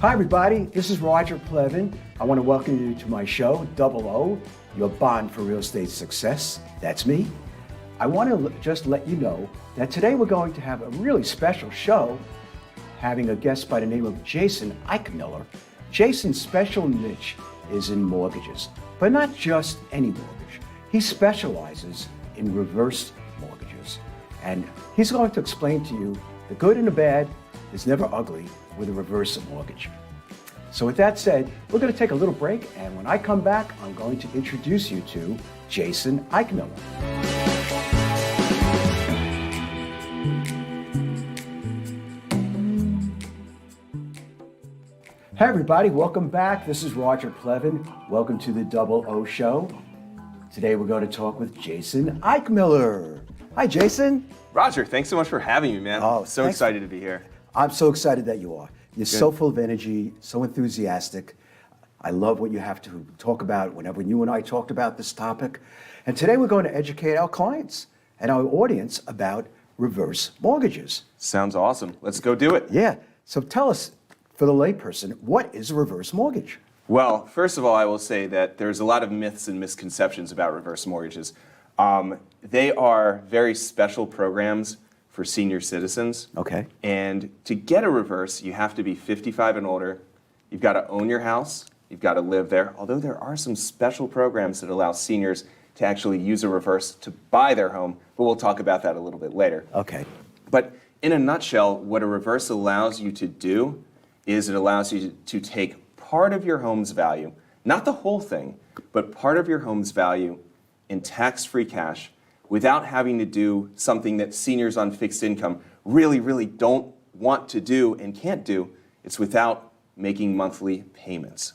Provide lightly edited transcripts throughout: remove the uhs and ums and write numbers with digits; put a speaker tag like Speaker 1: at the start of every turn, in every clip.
Speaker 1: Hi everybody, this is Roger Plevin. I want to welcome you to my show, Double O, your bond for real estate success. That's me. I want to just let you know that today we're going to have a really special show, having a guest by the name of Jason Eichmiller. Jason's special niche is in mortgages, but not just any mortgage. He specializes in reverse mortgages, and he's going to explain to you the good and the bad is never ugly with a reverse mortgage. So with that said, we're going to take a little break, and when I come back, I'm going to introduce you to Jason Eichmiller. Hey everybody, welcome back. This is Roger Plevin. Welcome to the Double O Show. Today we're going to talk with Jason Eichmiller. Hi Jason.
Speaker 2: Roger, thanks so much for having me, man.
Speaker 1: Oh,
Speaker 2: so excited to be here.
Speaker 1: I'm so excited that you are. You're so full of energy, so enthusiastic. I love what you have to talk about whenever you and I talked about this topic. And today we're going to educate our clients and our audience about reverse mortgages.
Speaker 2: Sounds awesome. Let's go do it.
Speaker 1: Yeah. So tell us, for the layperson, what is a reverse mortgage?
Speaker 2: Well, first of all, I will say that there's a lot of myths and misconceptions about reverse mortgages. They are very special programs for senior citizens.
Speaker 1: Okay.
Speaker 2: And to get a reverse, you have to be 55 and older. You've got to own your house. You've got to live there. Although there are some special programs that allow seniors to actually use a reverse to buy their home, but we'll talk about that a little bit later.
Speaker 1: Okay.
Speaker 2: But in a nutshell, what a reverse allows you to do is it allows you to take part of your home's value, not the whole thing, but part of your home's value in tax-free cash without having to do something that seniors on fixed income really don't want to do and can't do. It's without making monthly payments.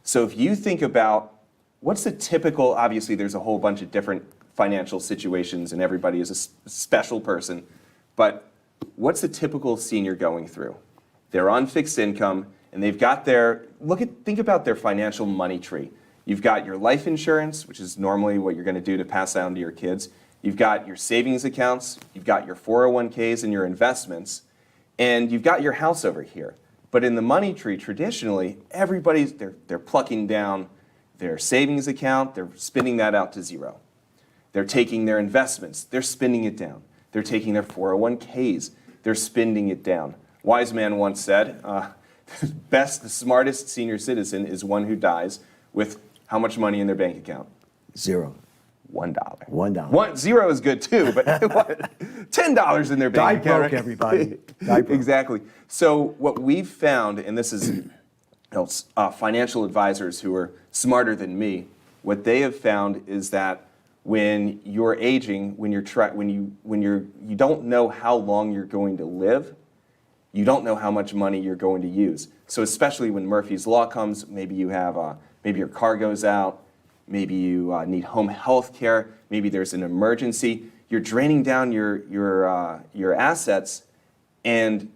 Speaker 2: So if you think about what's the typical, obviously there's a whole bunch of different financial situations and everybody is a special person, but what's the typical senior going through? They're on fixed income and they've got think about their financial money tree. You've got your life insurance, which is normally what you're going to do to pass down to your kids. You've got your savings accounts, you've got your 401ks and your investments, and you've got your house over here. But in the money tree, traditionally, they're plucking down their savings account, they're spinning that out to zero. They're taking their investments, they're spinning it down. They're taking their 401ks, they're spinning it down. Wise man once said, the smartest senior citizen is one who dies with how much money in their bank account?
Speaker 1: Zero.
Speaker 2: $1.
Speaker 1: $1.
Speaker 2: Zero is good too, but $10 in their bank account.
Speaker 1: Die broke, everybody. Die broke.
Speaker 2: Exactly. So what we've found, and this is financial advisors who are smarter than me, what they have found is that when you're aging, when you don't know how long you're going to live, you don't know how much money you're going to use. So especially when Murphy's Law comes, maybe you have maybe your car goes out. Maybe you need home health care. Maybe there's an emergency. You're draining down your assets. And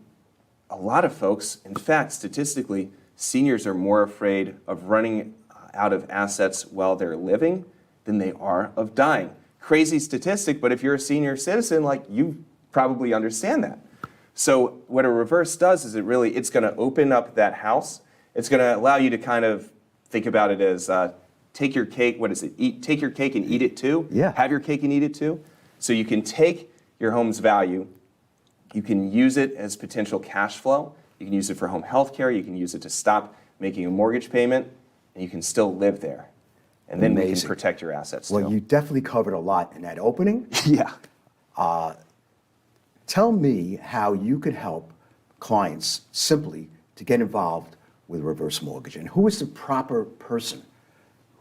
Speaker 2: a lot of folks, in fact, statistically, seniors are more afraid of running out of assets while they're living than they are of dying. Crazy statistic, but if you're a senior citizen, you probably understand that. So what a reverse does is it's going to open up that house. It's going to allow you to kind of think about it as take your cake, take your cake and eat it too?
Speaker 1: Yeah.
Speaker 2: Have your cake and eat it too? So you can take your home's value, you can use it as potential cash flow, you can use it for home health care, you can use it to stop making a mortgage payment, and you can still live there. And then we can protect your assets
Speaker 1: Well,
Speaker 2: too.
Speaker 1: you definitely covered a lot in that opening.
Speaker 2: Yeah.
Speaker 1: Tell me how you could help clients simply to get involved with reverse mortgage, and who is the proper person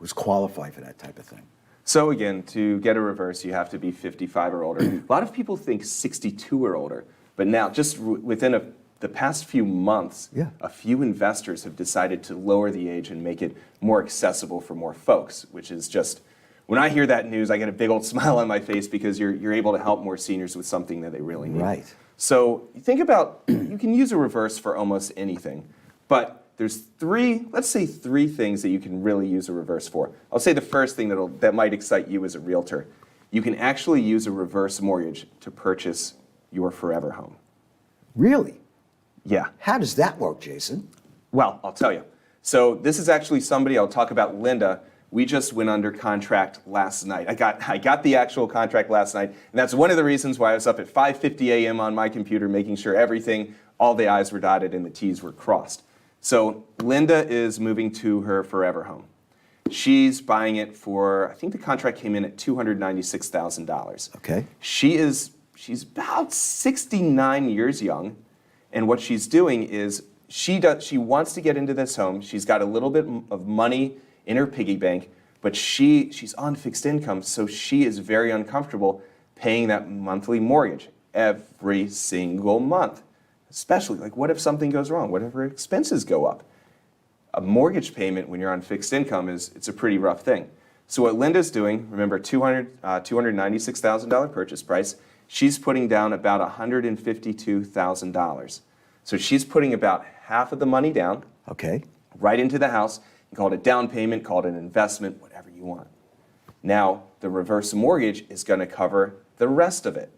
Speaker 1: who's qualified for that type of thing?
Speaker 2: So again, to get a reverse, you have to be 55 or older. A lot of people think 62 or older, but now just within the past few months, a few investors have decided to lower the age and make it more accessible for more folks, which is just, when I hear that news, I get a big old smile on my face because you're able to help more seniors with something that they really need.
Speaker 1: Right.
Speaker 2: So think about, you can use a reverse for almost anything, but there's let's say three things that you can really use a reverse for. I'll say the first thing that might excite you as a realtor. You can actually use a reverse mortgage to purchase your forever home.
Speaker 1: Really?
Speaker 2: Yeah.
Speaker 1: How does that work, Jason?
Speaker 2: Well, I'll tell you. So this is actually somebody, I'll talk about Linda. We just went under contract last night. I got the actual contract last night, and that's one of the reasons why I was up at 5:50 a.m. on my computer making sure everything, all the I's were dotted and the T's were crossed. So Linda is moving to her forever home. She's buying it for, I think the contract came in at $296,000.
Speaker 1: Okay.
Speaker 2: She's about 69 years young, and what she's doing is she wants to get into this home. She's got a little bit of money in her piggy bank, but she's on fixed income, so she is very uncomfortable paying that monthly mortgage every single month. Especially, like, what if something goes wrong? What if her expenses go up? A mortgage payment when you're on fixed income it's a pretty rough thing. So what Linda's doing, remember $296,000 purchase price, she's putting down about $152,000. So she's putting about half of the money down,
Speaker 1: Okay.
Speaker 2: right into the house. You call it a down payment, call it an investment, whatever you want. Now, the reverse mortgage is going to cover the rest of it.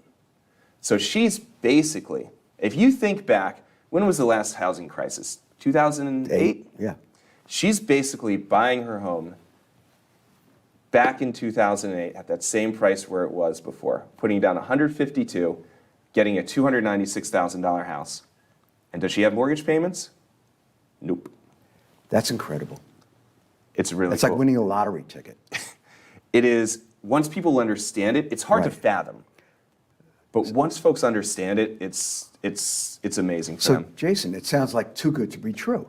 Speaker 2: So she's basically, if you think back, when was the last housing crisis? 2008?
Speaker 1: Yeah.
Speaker 2: She's basically buying her home back in 2008 at that same price where it was before, putting down $152,000, getting a $296,000 house. And does she have mortgage payments? Nope.
Speaker 1: That's incredible.
Speaker 2: It's really
Speaker 1: It's
Speaker 2: cool.
Speaker 1: like winning a lottery ticket.
Speaker 2: It is, once people understand it, it's hard to
Speaker 1: Right.
Speaker 2: fathom. But once folks understand it, it's amazing for
Speaker 1: So,
Speaker 2: them.
Speaker 1: Jason, it sounds like too good to be true.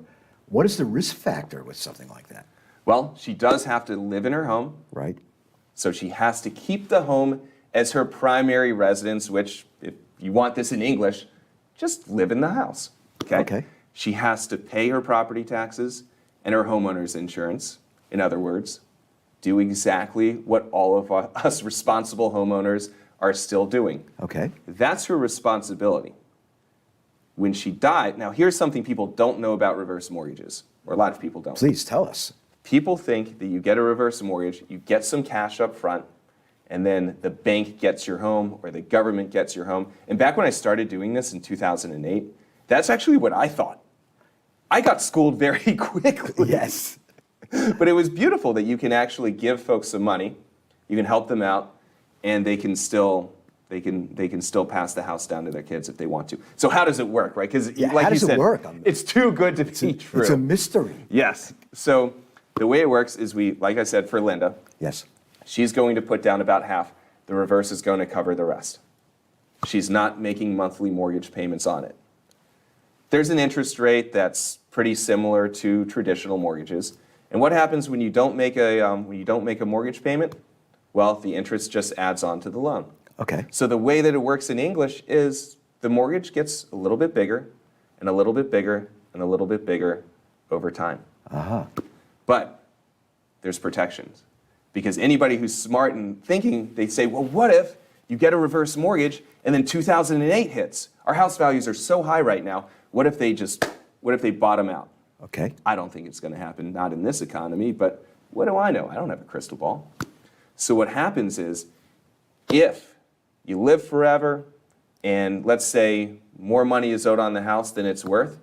Speaker 1: What is the risk factor with something like that?
Speaker 2: Well, she does have to live in her home,
Speaker 1: Right?
Speaker 2: so she has to keep the home as her primary residence, which, if you want this in English, just live in the house.
Speaker 1: Okay.
Speaker 2: She has to pay her property taxes and her homeowner's insurance. In other words, do exactly what all of us responsible homeowners are still doing.
Speaker 1: Okay.
Speaker 2: That's her responsibility. When she died, now here's something people don't know about reverse mortgages, or a lot of people don't.
Speaker 1: Please tell us.
Speaker 2: People think that you get a reverse mortgage, you get some cash up front, and then the bank gets your home or the government gets your home. And back when I started doing this in 2008, that's actually what I thought. I got schooled very quickly.
Speaker 1: Yes.
Speaker 2: But it was beautiful that you can actually give folks some money, you can help them out, and they can still pass the house down to their kids if they want to. So how does it work, right? Because
Speaker 1: Yeah,
Speaker 2: like
Speaker 1: how
Speaker 2: you
Speaker 1: does it
Speaker 2: said,
Speaker 1: work?
Speaker 2: it's too good to be true.
Speaker 1: It's a mystery.
Speaker 2: Yes. So the way it works is like I said, for Linda,
Speaker 1: Yes.
Speaker 2: she's going to put down about half. The reverse is going to cover the rest. She's not making monthly mortgage payments on it. There's an interest rate that's pretty similar to traditional mortgages. And what happens when you don't make a mortgage payment? Well, the interest just adds on to the loan.
Speaker 1: Okay.
Speaker 2: So the way that it works in English is the mortgage gets a little bit bigger and a little bit bigger and a little bit bigger over time.
Speaker 1: Uh-huh.
Speaker 2: But there's protections. Because anybody who's smart and thinking, they say, well, what if you get a reverse mortgage and then 2008 hits? Our house values are so high right now. What if they bottom out?
Speaker 1: Okay.
Speaker 2: I don't think it's going to happen, not in this economy, but what do I know? I don't have a crystal ball. So what happens is, if you live forever and let's say more money is owed on the house than it's worth,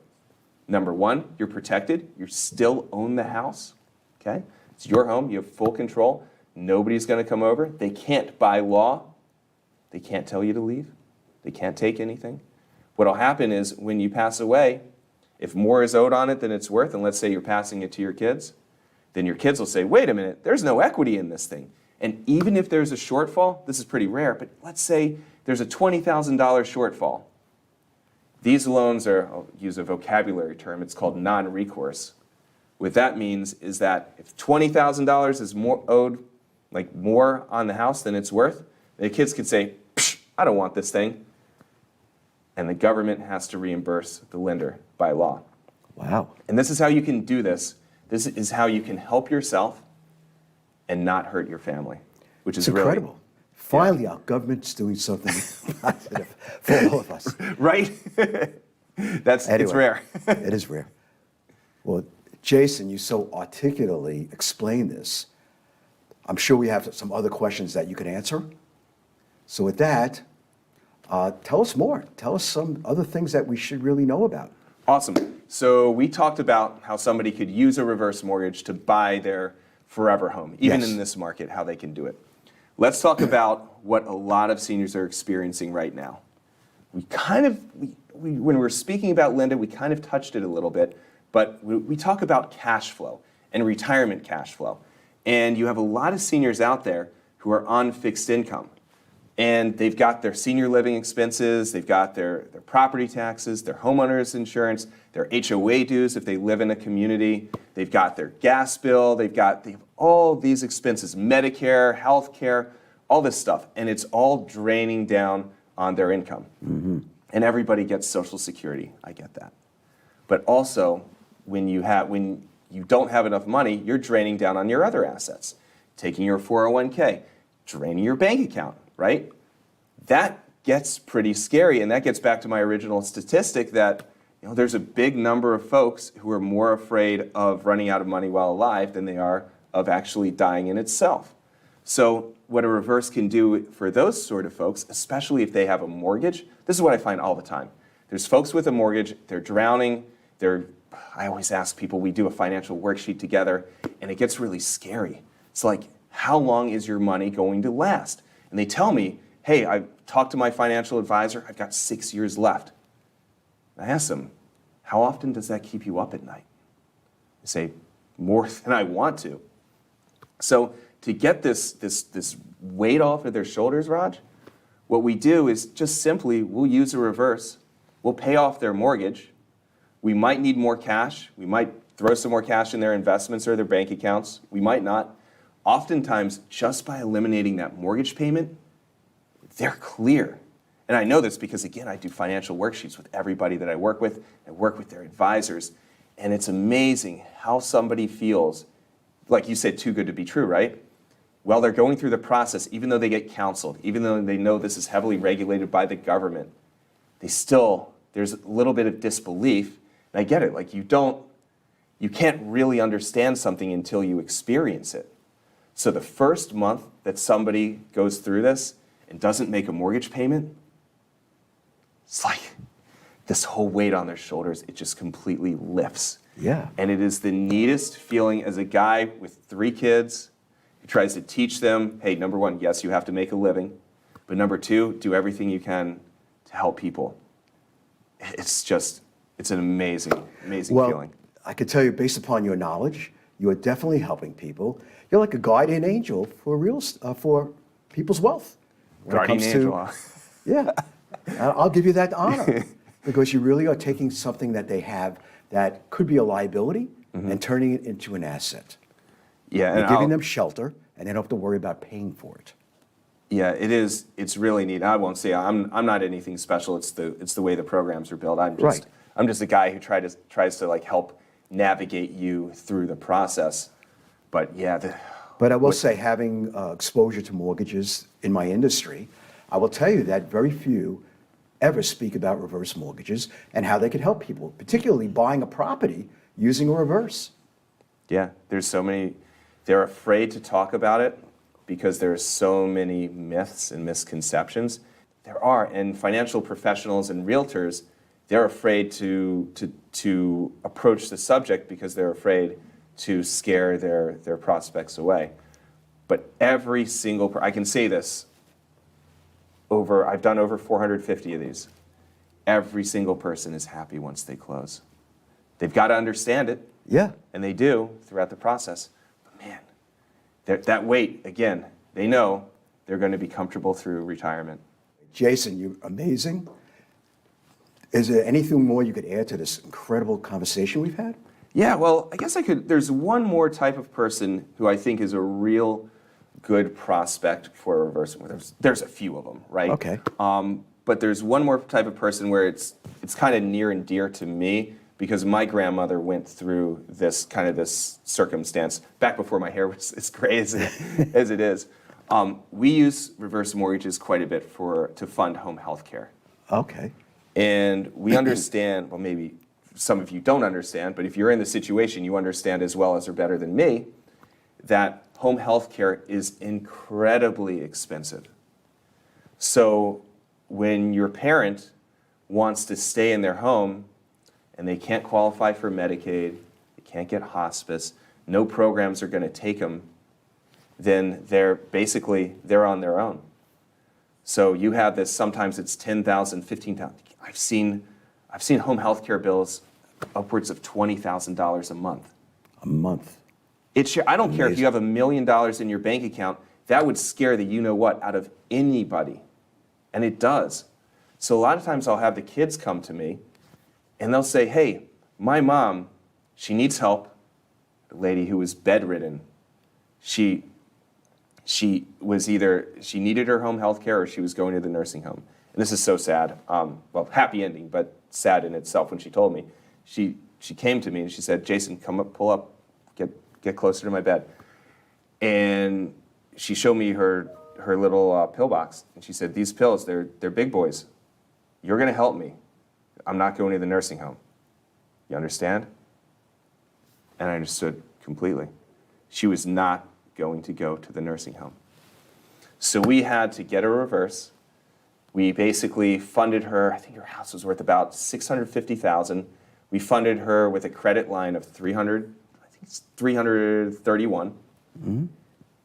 Speaker 2: number one, you're protected. You still own the house, okay? It's your home. You have full control. Nobody's going to come over. They can't, by law, they can't tell you to leave. They can't take anything. What'll happen is when you pass away, if more is owed on it than it's worth, and let's say you're passing it to your kids, then your kids will say, wait a minute, there's no equity in this thing. And even if there's a shortfall, this is pretty rare, but let's say there's a $20,000 shortfall. These loans are, I'll use a vocabulary term, it's called non-recourse. What that means is that if $20,000 is more owed, like more on the house than it's worth, the kids could say, psh, I don't want this thing. And the government has to reimburse the lender by law.
Speaker 1: Wow.
Speaker 2: And this is how you can do this. This is how you can help yourself and not hurt your family, which is
Speaker 1: It's incredible. Finally, our government's doing something positive for all of us.
Speaker 2: Right? It's
Speaker 1: Anyway,
Speaker 2: rare.
Speaker 1: It is rare. Well, Jason, you so articulately explained this. I'm sure we have some other questions that you can answer. So with that, tell us more. Tell us some other things that we should really know about.
Speaker 2: Awesome. So we talked about how somebody could use a reverse mortgage to buy their forever home, even
Speaker 1: Yes.
Speaker 2: in this market, how they can do it. Let's talk about what a lot of seniors are experiencing right now. When we were speaking about Linda, we kind of touched it a little bit, but we talk about cash flow and retirement cash flow. And you have a lot of seniors out there who are on fixed income. And they've got their senior living expenses, they've got their property taxes, their homeowners insurance, their HOA dues if they live in a community, they've got their gas bill, they have all these expenses, Medicare, health care, all this stuff. And it's all draining down on their income. Mm-hmm. And everybody gets Social Security, I get that. But also, when you don't have enough money, you're draining down on your other assets, taking your 401k, draining your bank account, right? That gets pretty scary, and that gets back to my original statistic that there's a big number of folks who are more afraid of running out of money while alive than they are of actually dying in itself. So what a reverse can do for those sort of folks, especially if they have a mortgage, this is what I find all the time. There's folks with a mortgage, they're drowning, I always ask people, we do a financial worksheet together, and it gets really scary. It's like, how long is your money going to last? And they tell me, hey, I've talked to my financial advisor, I've got 6 years left. I ask them, how often does that keep you up at night? They say, more than I want to. So to get this weight off of their shoulders, Raj, what we do is just simply, we'll use a reverse, we'll pay off their mortgage, we might need more cash, we might throw some more cash in their investments or their bank accounts, we might not. Oftentimes, just by eliminating that mortgage payment, they're clear. And I know this because, again, I do financial worksheets with everybody that I work with their advisors, and it's amazing how somebody feels, like you said, too good to be true, right? While they're going through the process, even though they get counseled, even though they know this is heavily regulated by the government, there's a little bit of disbelief. And I get it, like you can't really understand something until you experience it. So the first month that somebody goes through this and doesn't make a mortgage payment, it's like this whole weight on their shoulders, it just completely lifts.
Speaker 1: Yeah.
Speaker 2: And it is the neatest feeling as a guy with 3 kids who tries to teach them, hey, number one, yes, you have to make a living, but number 2, do everything you can to help people. It's an amazing feeling.
Speaker 1: I could tell you, based upon your knowledge, you are definitely helping people. You're like a guardian angel for people's wealth.
Speaker 2: Guardian angel, huh?
Speaker 1: Yeah, I'll give you that honor because you really are taking something that they have that could be a liability and turning it into an asset.
Speaker 2: Yeah,
Speaker 1: and giving them shelter, and they don't have to worry about paying for it.
Speaker 2: Yeah, it is. It's really neat. I won't say I'm not anything special. It's the way the programs are built. I'm just a guy who tries to like help navigate you through the process. But yeah.
Speaker 1: But I will say, having exposure to mortgages in my industry, I will tell you that very few ever speak about reverse mortgages and how they could help people, particularly buying a property using a reverse.
Speaker 2: Yeah, there's so many. They're afraid to talk about it because there are so many myths and misconceptions. There are, and financial professionals and realtors, they're afraid to approach the subject because they're afraid to scare their prospects away. But every single, I can say this, I've done over 450 of these. Every single person is happy once they close. They've got to understand it.
Speaker 1: Yeah.
Speaker 2: And they do throughout the process. But man, that weight, again, they know they're going to be comfortable through retirement.
Speaker 1: Jason, you're amazing. Is there anything more you could add to this incredible conversation we've had?
Speaker 2: Yeah, well, I guess I could. There's one more type of person who I think is a real good prospect for a reverse mortgage. There's a few of them, right?
Speaker 1: Okay.
Speaker 2: But there's one more type of person where it's kind of near and dear to me because my grandmother went through this circumstance back before my hair was as gray as it is. We use reverse mortgages quite a bit to fund home health care.
Speaker 1: Okay.
Speaker 2: And we understand, well, maybe some of you don't understand, but if you're in the situation, you understand as well as or better than me, that home health care is incredibly expensive. So when your parent wants to stay in their home and they can't qualify for Medicaid, they can't get hospice, no programs are going to take them, then they're on their own. So you have this, sometimes it's $10,000, $15,000. I've seen home health care bills upwards of $20,000 a month.
Speaker 1: A month.
Speaker 2: I don't care if you have $1 million in your bank account, that would scare the you-know-what out of anybody. And it does. So a lot of times I'll have the kids come to me, and they'll say, hey, my mom, she needs help. A lady who was bedridden. She needed her home health care or she was going to the nursing home. And this is so sad. Well, happy ending, but sad in itself when she told me. She came to me and she said, Jason, come up, pull up, get closer to my bed. And she showed me her little pill box. And she said, these pills, they're big boys. You're going to help me. I'm not going to the nursing home. You understand? And I understood completely. She was not going to go to the nursing home. So we had to get a reverse. We basically funded her, I think her house was worth about $650,000. We funded her with a credit line of $331. Mm-hmm.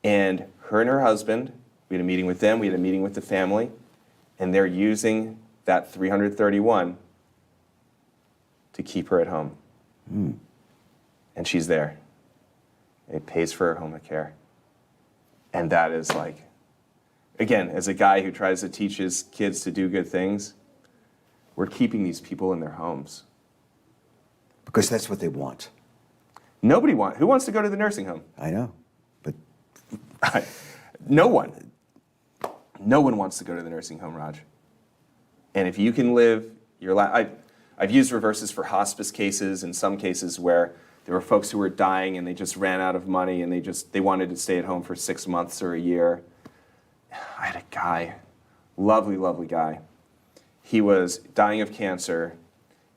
Speaker 2: And her and her husband, we had a meeting with them, we had a meeting with the family, and they're using that $331 to keep her at home. Mm. And she's there. It pays for her home care. And that is like, again, as a guy who tries to teach his kids to do good things, we're keeping these people in their homes.
Speaker 1: Because that's what they want.
Speaker 2: Who wants to go to the nursing home?
Speaker 1: I know, but...
Speaker 2: No one. No one wants to go to the nursing home, Raj. And if you can live your life... I've used reverses for hospice cases, in some cases where there were folks who were dying and they just ran out of money and they wanted to stay at home for 6 months or a year. I had a guy, lovely, lovely guy. He was dying of cancer.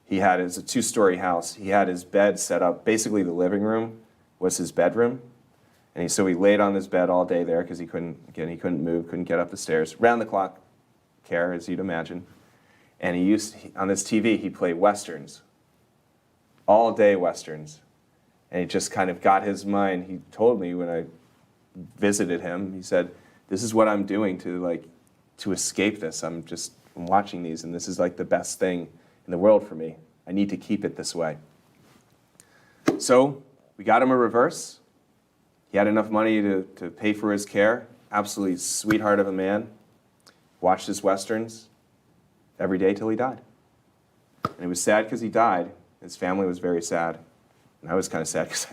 Speaker 2: He had a 2-story house. He had his bed set up. Basically, the living room was his bedroom. And so he laid on his bed all day there because he couldn't move, couldn't get up the stairs. Round the clock care, as you'd imagine. And on his TV, he played Westerns. All day Westerns. And it just kind of got his mind. He told me when I visited him, he said, this is what I'm doing to escape this. I'm watching these, and this is like the best thing in the world for me. I need to keep it this way. So we got him a reverse. He had enough money to pay for his care. Absolutely sweetheart of a man. Watched his Westerns every day till he died. And it was sad because he died. His family was very sad. And I was kind of sad because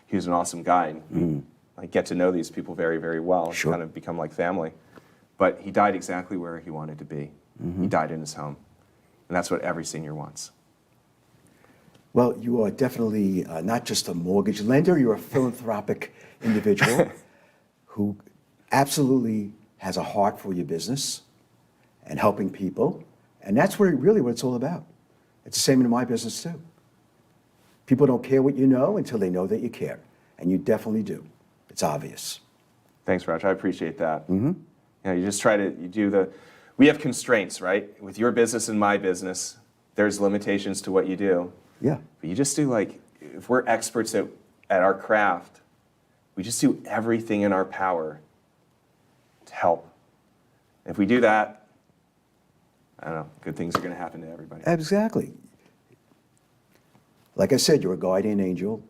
Speaker 2: he was an awesome guy. And I get to know these people very, very well.
Speaker 1: Sure.
Speaker 2: Kind of become like family. But he died exactly where he wanted to be. Mm-hmm. He died in his home. And that's what every senior wants.
Speaker 1: Well, you are definitely not just a mortgage lender, you're a philanthropic individual who absolutely has a heart for your business and helping people. And that's really what it's all about. It's the same in my business too. People don't care what you know until they know that you care. And you definitely do. It's obvious.
Speaker 2: Thanks, Roger. I appreciate that. Mm-hmm. You just we have constraints, right? With your business and my business, there's limitations to what you do.
Speaker 1: Yeah.
Speaker 2: But you just do if we're experts at our craft, we just do everything in our power to help. If we do that, I don't know, good things are going to happen to everybody.
Speaker 1: Exactly. Like I said, you're a guardian angel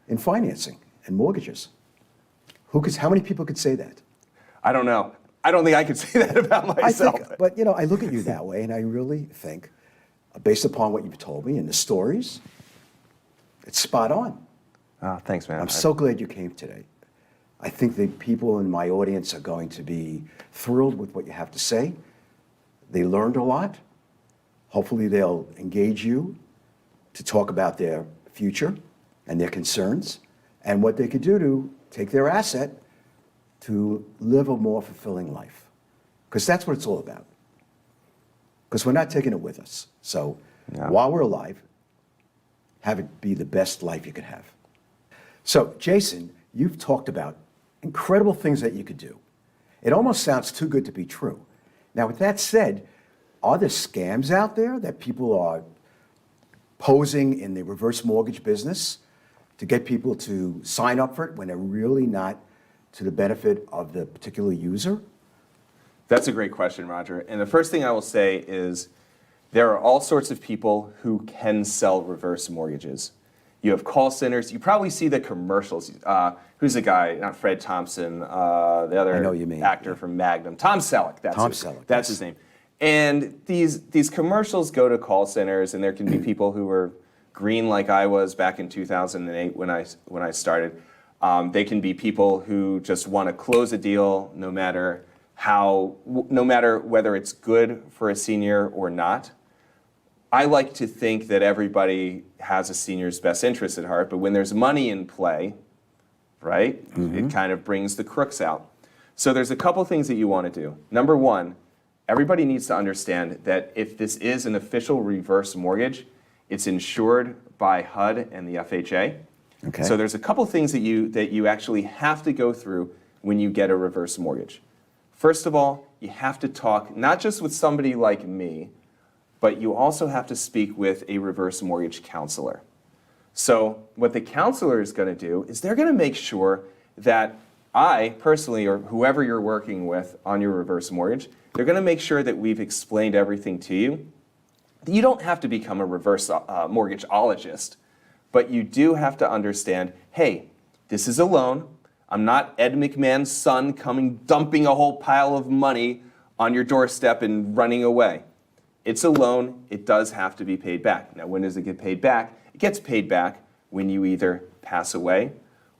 Speaker 1: in financing and mortgages. How many people could say that?
Speaker 2: I don't know. I don't think I could say that about myself.
Speaker 1: But I look at you that way, and I really think, based upon what you've told me and the stories, it's spot on.
Speaker 2: Oh, thanks, man.
Speaker 1: I'm so glad you came today. I think the people in my audience are going to be thrilled with what you have to say. They learned a lot. Hopefully they'll engage you to talk about their future and their concerns and what they could do to take their asset to live a more fulfilling life. Because that's what it's all about. Because we're not taking it with us. So while we're alive, have it be the best life you could have. So Jason, you've talked about incredible things that you could do. It almost sounds too good to be true. Now, with that said, are there scams out there that people are posing in the reverse mortgage business to get people to sign up for it when they're really not to the benefit of the particular user?
Speaker 2: That's a great question, Roger. And the first thing I will say is there are all sorts of people who can sell reverse mortgages. You have call centers. You probably see the commercials. Who's the guy? Not Fred Thompson. The other
Speaker 1: I know you mean.
Speaker 2: actor from Magnum. Tom Selleck. That's
Speaker 1: Yes.
Speaker 2: his name. And these commercials go to call centers, and there can be people who are green like I was back in 2008 when I started. They can be people who just want to close a deal no matter whether it's good for a senior or not. I like to think that everybody has a senior's best interest at heart, but when there's money in play, right, it kind of brings the crooks out. So there's a couple things that you want to do. Number one, everybody needs to understand that if this is an official reverse mortgage, it's insured by HUD and the FHA.
Speaker 1: Okay.
Speaker 2: So there's a couple things that you actually have to go through when you get a reverse mortgage. First of all, you have to talk not just with somebody like me, but you also have to speak with a reverse mortgage counselor. So what the counselor is going to do is they're going to make sure that I personally, or whoever you're working with on your reverse mortgage, they're going to make sure that we've explained everything to you. You don't have to become a reverse mortgageologist, but you do have to understand, hey, this is a loan. I'm not Ed McMahon's son dumping a whole pile of money on your doorstep and running away. It's a loan. It does have to be paid back. Now, when does it get paid back? It gets paid back when you either pass away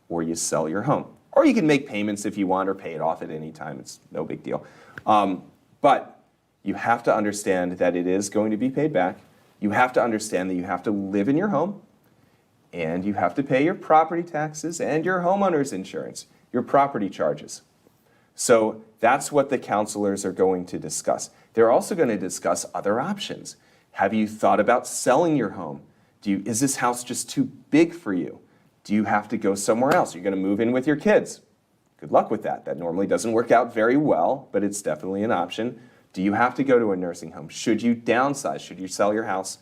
Speaker 2: or you sell your home. Or you can make payments if you want or pay it off at any time. It's no big deal. But you have to understand that it is going to be paid back. You have to understand that you have to live in your home, and you have to pay your property taxes and your homeowner's insurance, your property charges. So that's what the counselors are going to discuss. They're also going to discuss other options. Have you thought about selling your home? Is this house just too big for you? Do you have to go somewhere else? You're going to move in with your kids. Good luck with that. That normally doesn't work out very well, but it's definitely an option. Do you have to go to a nursing home? Should you downsize? Should you sell your house?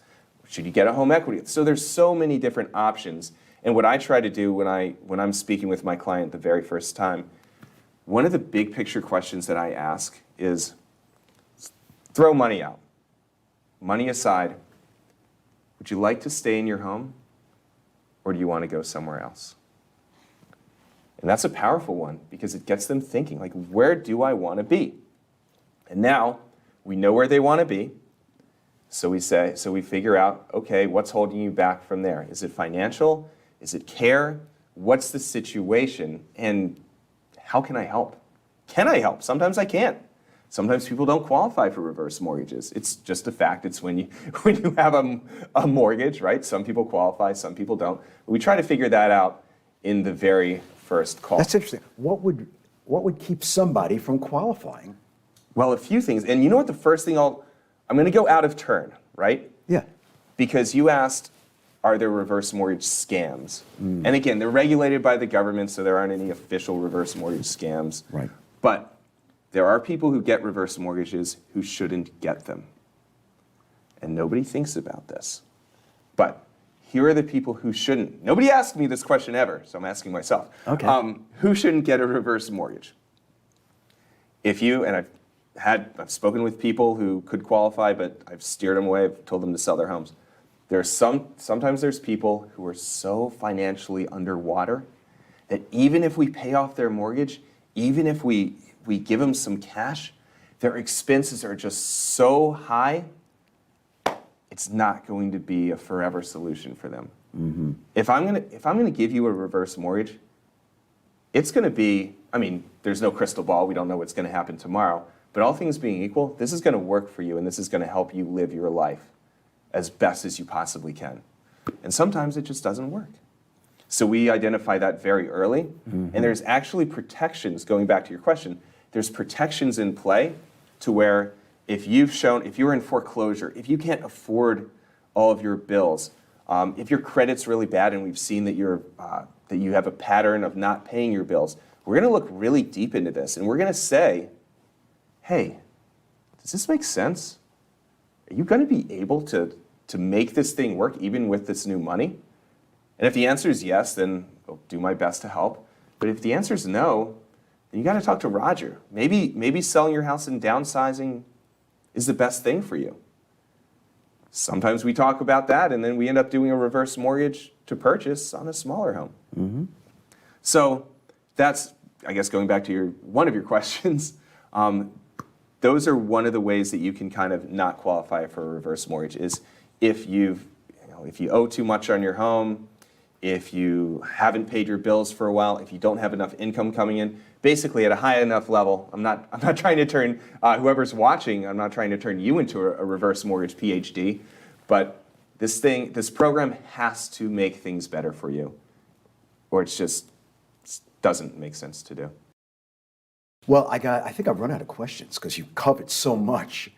Speaker 2: Should you get a home equity? So there's so many different options. And what I try to do when I'm speaking with my client the very first time, one of the big picture questions that I ask is, throw money out. Money aside, would you like to stay in your home, or do you want to go somewhere else? And that's a powerful one because it gets them thinking, like, where do I want to be? And now we know where they want to be. So we figure out, okay, what's holding you back from there? Is it financial? Is it care? What's the situation? And how can I help? Can I help? Sometimes I can't. Sometimes people don't qualify for reverse mortgages. It's just a fact. It's when you have a mortgage, right? Some people qualify, some people don't. But we try to figure that out in the very first call.
Speaker 1: That's interesting. What would keep somebody from qualifying?
Speaker 2: Well, a few things. And you know what the first thing I'm going to go out of turn, right?
Speaker 1: Yeah.
Speaker 2: Because you asked, are there reverse mortgage scams? And again, they're regulated by the government, so there aren't any official reverse mortgage scams.
Speaker 1: Right.
Speaker 2: But there are people who get reverse mortgages who shouldn't get them. And nobody thinks about this. But here are the people who shouldn't. Nobody asked me this question ever, so I'm asking myself.
Speaker 1: Okay.
Speaker 2: Who shouldn't get a reverse mortgage? And I've spoken with people who could qualify, but I've steered them away. I've told them to sell their homes. Sometimes there's people who are so financially underwater that even if we pay off their mortgage, even if we give them some cash, their expenses are just so high, it's not going to be a forever solution for them. Mm-hmm. If I'm gonna give you a reverse mortgage, it's going to be, there's no crystal ball. We don't know what's going to happen tomorrow. But all things being equal, this is going to work for you, and this is going to help you live your life as best as you possibly can. And sometimes it just doesn't work. So we identify that very early. Mm-hmm. And there's actually protections, going back to your question, there's protections in play to where if you're in foreclosure, if you can't afford all of your bills, if your credit's really bad and we've seen that you have a pattern of not paying your bills, we're going to look really deep into this. And we're going to say, hey, does this make sense? Are you going to be able to to make this thing work, even with this new money? And if the answer is yes, then I'll do my best to help. But if the answer is no, then you got to talk to Roger. Maybe selling your house and downsizing is the best thing for you. Sometimes we talk about that, and then we end up doing a reverse mortgage to purchase on a smaller home. Mm-hmm. So that's, I guess, going back to one of your questions. Those are one of the ways that you can kind of not qualify for a reverse mortgage is if you owe too much on your home, if you haven't paid your bills for a while, if you don't have enough income coming in, basically at a high enough level. I'm not trying to turn whoever's watching. I'm not trying to turn you into a reverse mortgage PhD, but this program has to make things better for you, or it just doesn't make sense to do.
Speaker 1: Well, I think I've run out of questions because you've covered so much,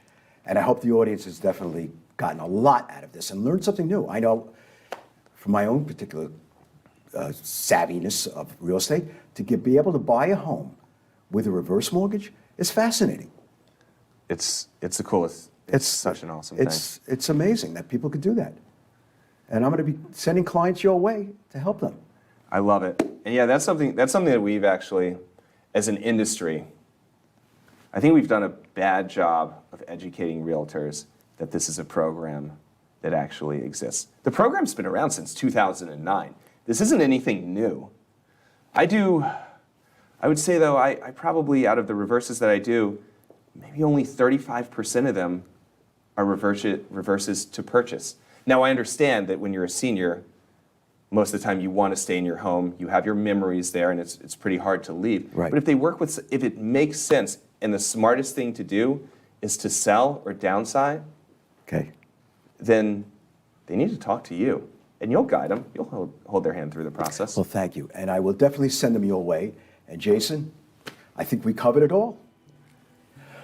Speaker 1: and I hope the audience has definitely gotten a lot out of this and learned something new. I know from my own particular savviness of real estate, be able to buy a home with a reverse mortgage is fascinating.
Speaker 2: It's the coolest. It's such an awesome thing.
Speaker 1: It's amazing that people could do that. And I'm going to be sending clients your way to help them.
Speaker 2: I love it. And yeah, that's something that we've actually, as an industry, I think we've done a bad job of educating realtors that this is a program that actually exists. The program's been around since 2009. This isn't anything new. I would say though, I probably, out of the reverses that I do, maybe only 35% of them are reverses to purchase. Now I understand that when you're a senior, most of the time you want to stay in your home, you have your memories there, and it's pretty hard to leave.
Speaker 1: Right.
Speaker 2: But if it makes sense, and the smartest thing to do is to sell or downsize,
Speaker 1: okay,
Speaker 2: then they need to talk to you. And you'll guide them. You'll hold their hand through the process.
Speaker 1: Well, thank you. And I will definitely send them your way. And Jason, I think we covered it all.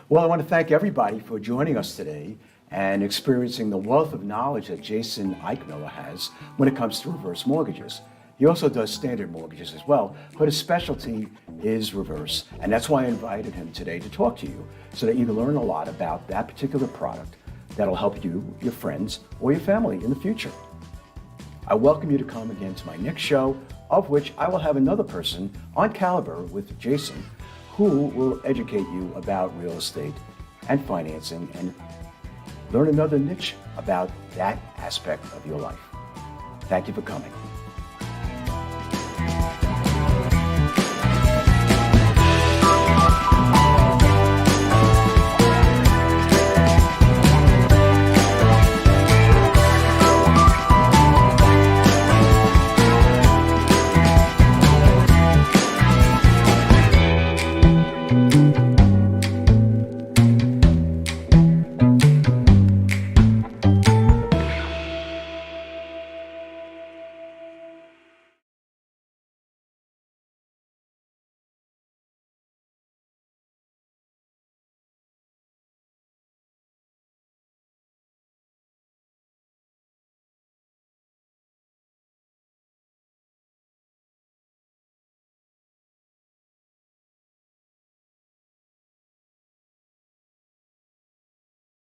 Speaker 1: Well, I want to thank everybody for joining us today and experiencing the wealth of knowledge that Jason Eichmiller has when it comes to reverse mortgages. He also does standard mortgages as well, but his specialty is reverse. And that's why I invited him today to talk to you, so that you can learn a lot about that particular product that'll help you, your friends, or your family in the future. I welcome you to come again to my next show, of which I will have another person on caliber with Jason, who will educate you about real estate and financing and learn another niche about that aspect of your life. Thank you for coming.